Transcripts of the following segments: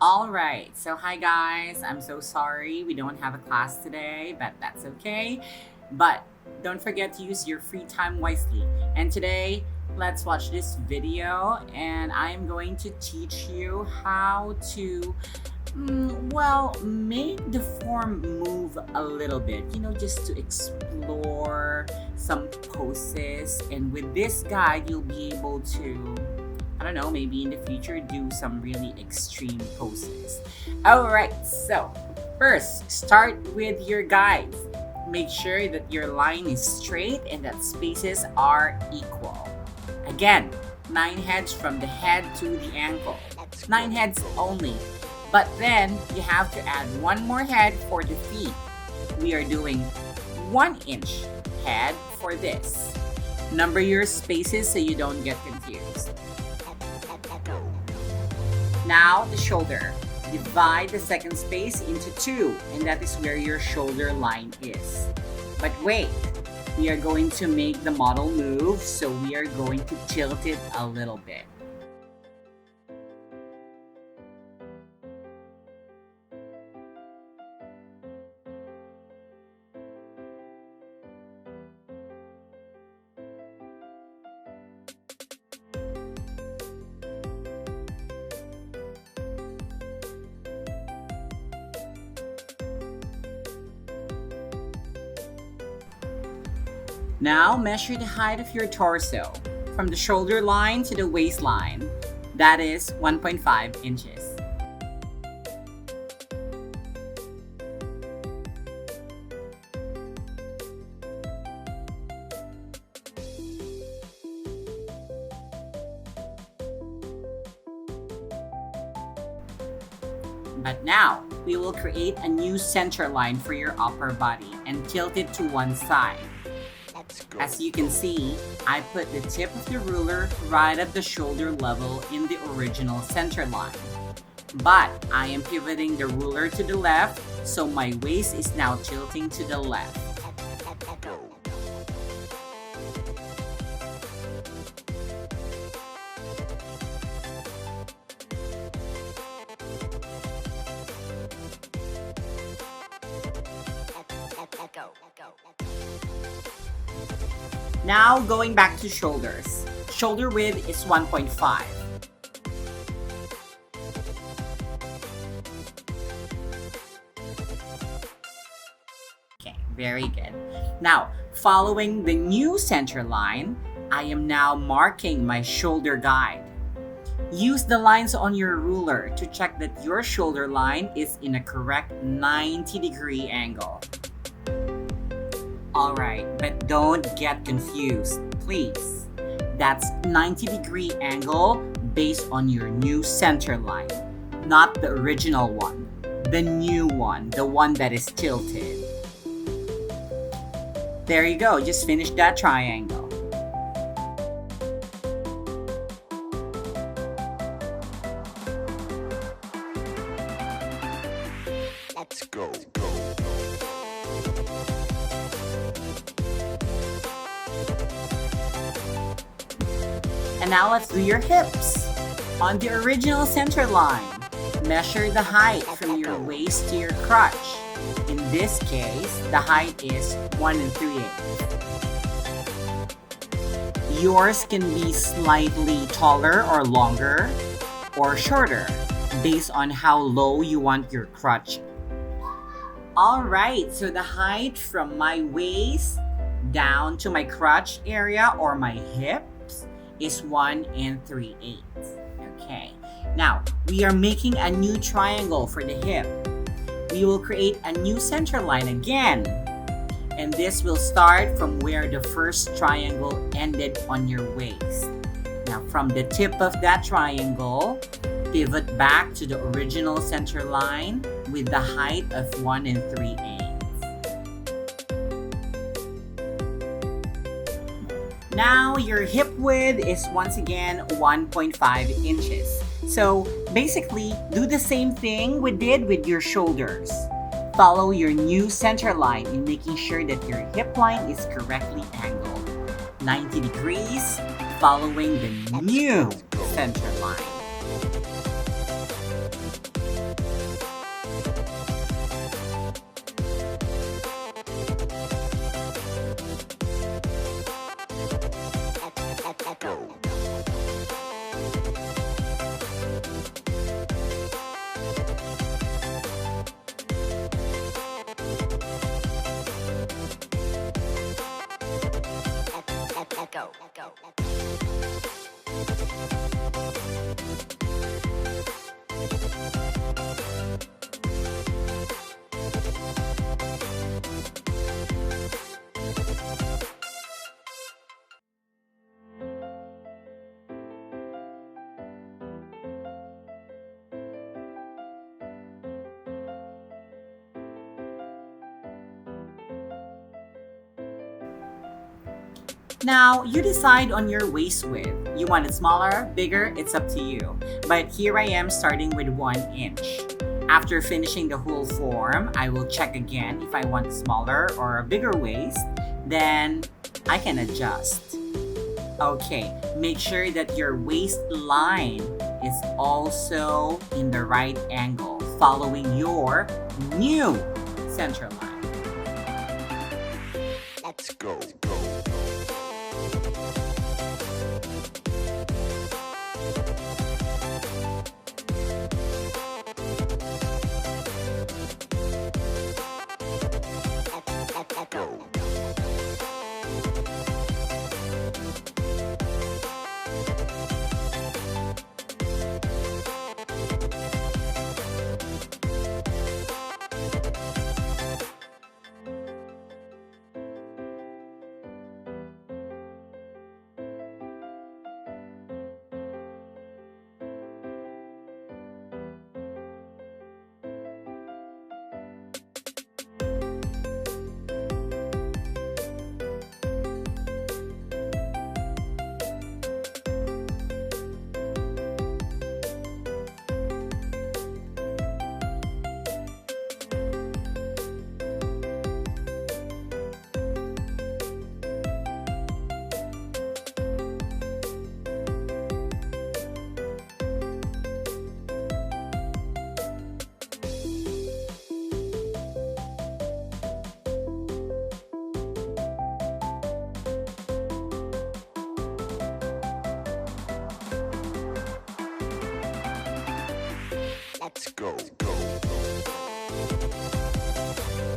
All right. So, hi guys. I'm so sorry we don't have a class today, but that's okay. But don't forget to use your free time wisely. And today, let's watch this video, and I'm going to teach you how to, make the form move a little bit, just to explore some poses. And with this guide, you'll be able to I don't know, maybe in the future do some really extreme poses. Alright, so first, start with your guides. Make sure that your line is straight and that spaces are equal. Again, 9 heads from the head to the ankle. 9 heads only. But then you have to add one more head for the feet. We are doing 1 inch head for this. Number your spaces so you don't get confused. Now the shoulder. Divide the second space into two, and that is where your shoulder line is. But wait, we are going to make the model move, so we are going to tilt it a little bit. Now measure the height of your torso from the shoulder line to the waistline. That is 1.5 inches. But now, we will create a new center line for your upper body and tilt it to one side. As you can see, I put the tip of the ruler right at the shoulder level in the original center line. But I am pivoting the ruler to the left, so my waist is now tilting to the left. Now going back to shoulders. Shoulder width is 1.5. Okay, very good. Now, following the new center line, I am now marking my shoulder guide. Use the lines on your ruler to check that your shoulder line is in a correct 90-degree angle. Alright, but don't get confused, please. That's 90-degree angle based on your new center line, not the original one. The new one, the one that is tilted. There you go, just finish that triangle. Let's go. And now let's do your hips. On the original center line, measure the height from your waist to your crotch. In this case, the height is 1 3/8. Yours can be slightly taller or longer or shorter based on how low you want your crotch. Alright, so the height from my waist down to my crotch area or my hips is 1 3/8. Okay, now we are making a new triangle for the hip. We will create a new center line again. And this will start from where the first triangle ended on your waist. Now from the tip of that triangle, pivot back to the original center line with the height of 1 3/8. Now your hip width is once again 1.5 inches. So basically, do the same thing we did with your shoulders. Follow your new center line in making sure that your hip line is correctly angled. 90 degrees, following the new center line. Now, you decide on your waist width. You want it smaller, bigger, it's up to you. But here I am starting with 1 inch. After finishing the whole form, I will check again if I want a smaller or a bigger waist. Then I can adjust. Okay, make sure that your waistline is also in the right angle, following your new center line. Let's go. Let's go.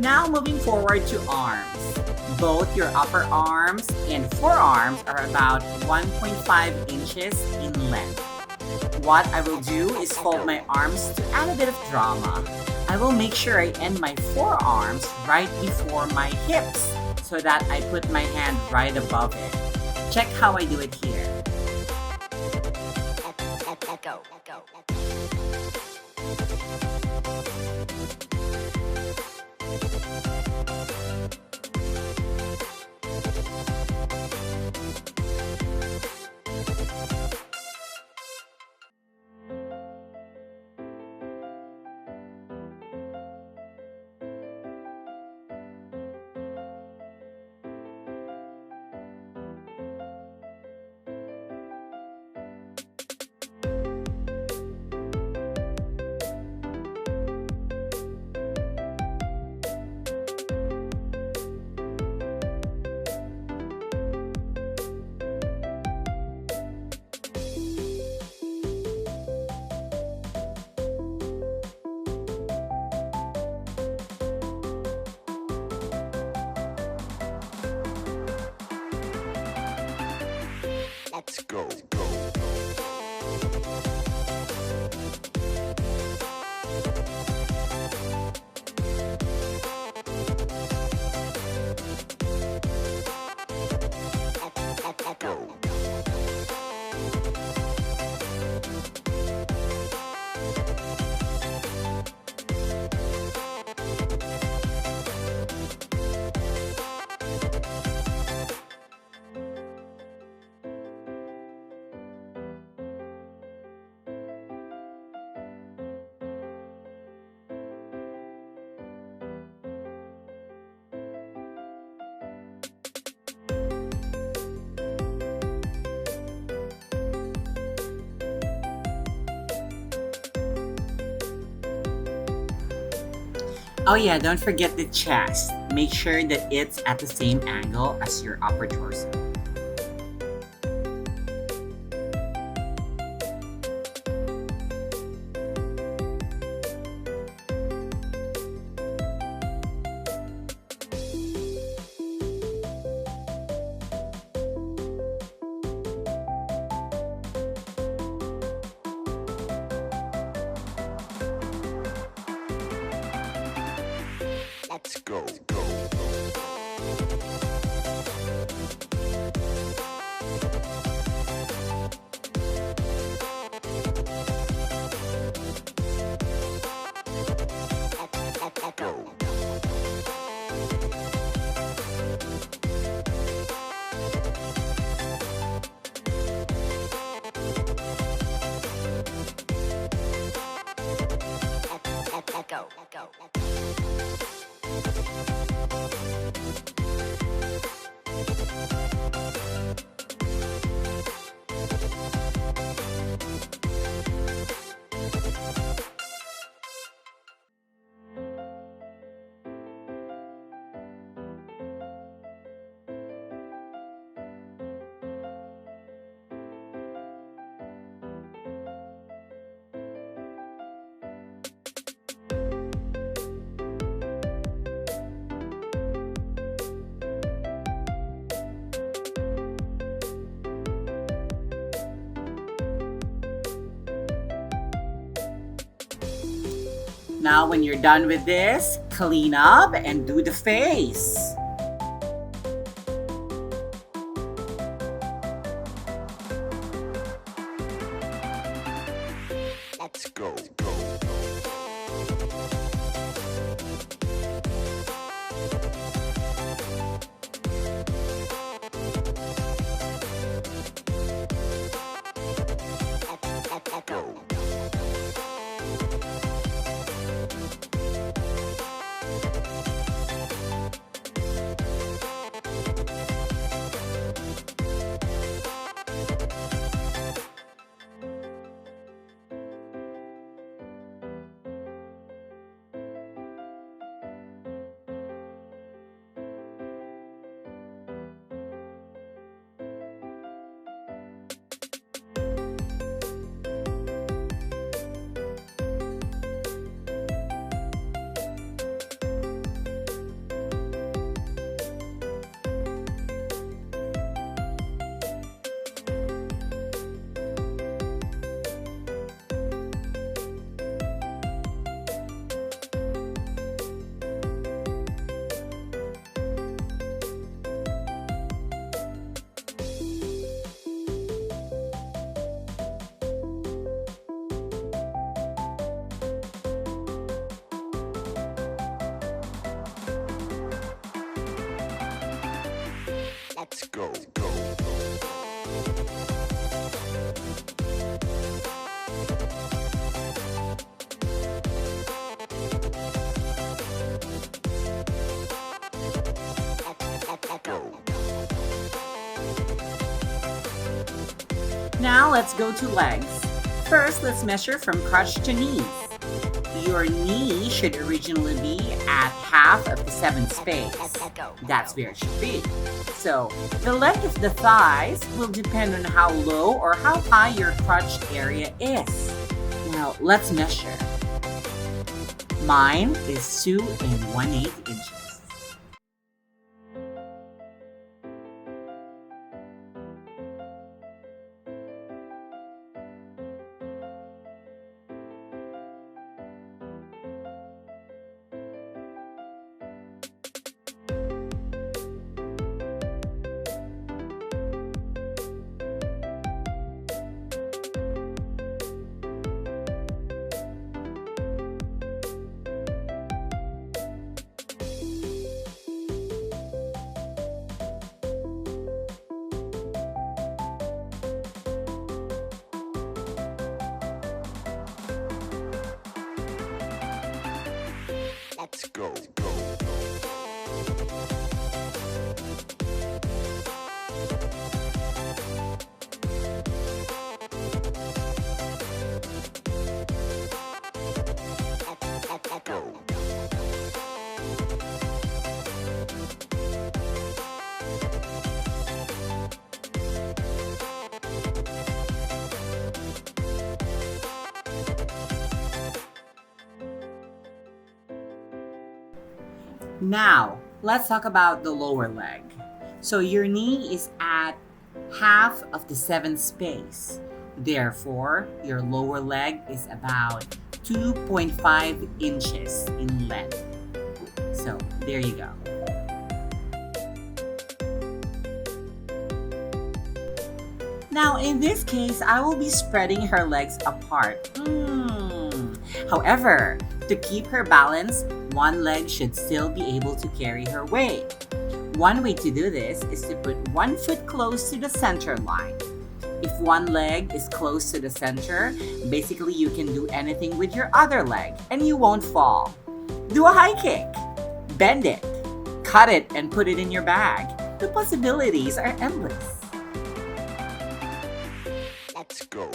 Now moving forward to arms. Both your upper arms and forearms are about 1.5 inches in length. What I will do is fold my arms to add a bit of drama. I will make sure I end my forearms right before my hips so that I put my hand right above it. Check how I do it here. Let's go. Let's go. Let's go. Oh yeah, don't forget the chest. Make sure that it's at the same angle as your upper torso. Let's go. Let's go. go. Now, when you're done with this, clean up and do the face. Let's go. Let's go. Let's go. Let's go. Now, let's go to legs. First, let's measure from crotch to knees. Your knee should originally be at half of the 7th space. That's where it should be. So, the length of the thighs will depend on how low or how high your crotch area is. Now, let's measure. Mine is 2 1/8 inches. Let's go. Let's go. Now, let's talk about the lower leg. So your knee is at half of the 7th space. Therefore, your lower leg is about 2.5 inches in length. So, there you go. Now, in this case, I will be spreading her legs apart. However, to keep her balance, one leg should still be able to carry her weight. One way to do this is to put one foot close to the center line. If one leg is close to the center, basically you can do anything with your other leg and you won't fall. Do a high kick. Bend it. Cut it and put it in your bag. The possibilities are endless. Let's go.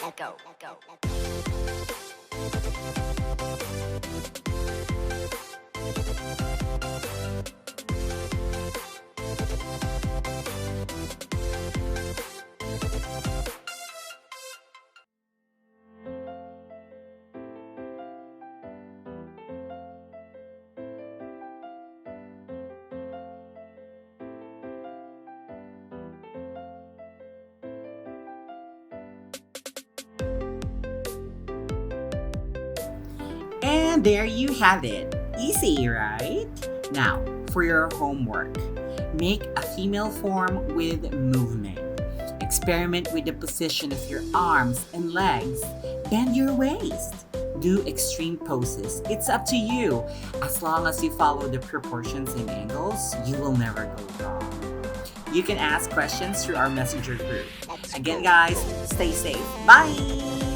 Let's go. Let's go. And there you have it. Easy, right? Now, for your homework, make a female form with movement. Experiment with the position of your arms and legs. Bend your waist. Do extreme poses. It's up to you. As long as you follow the proportions and angles, you will never go wrong. You can ask questions through our messenger group. Again, guys, stay safe. Bye!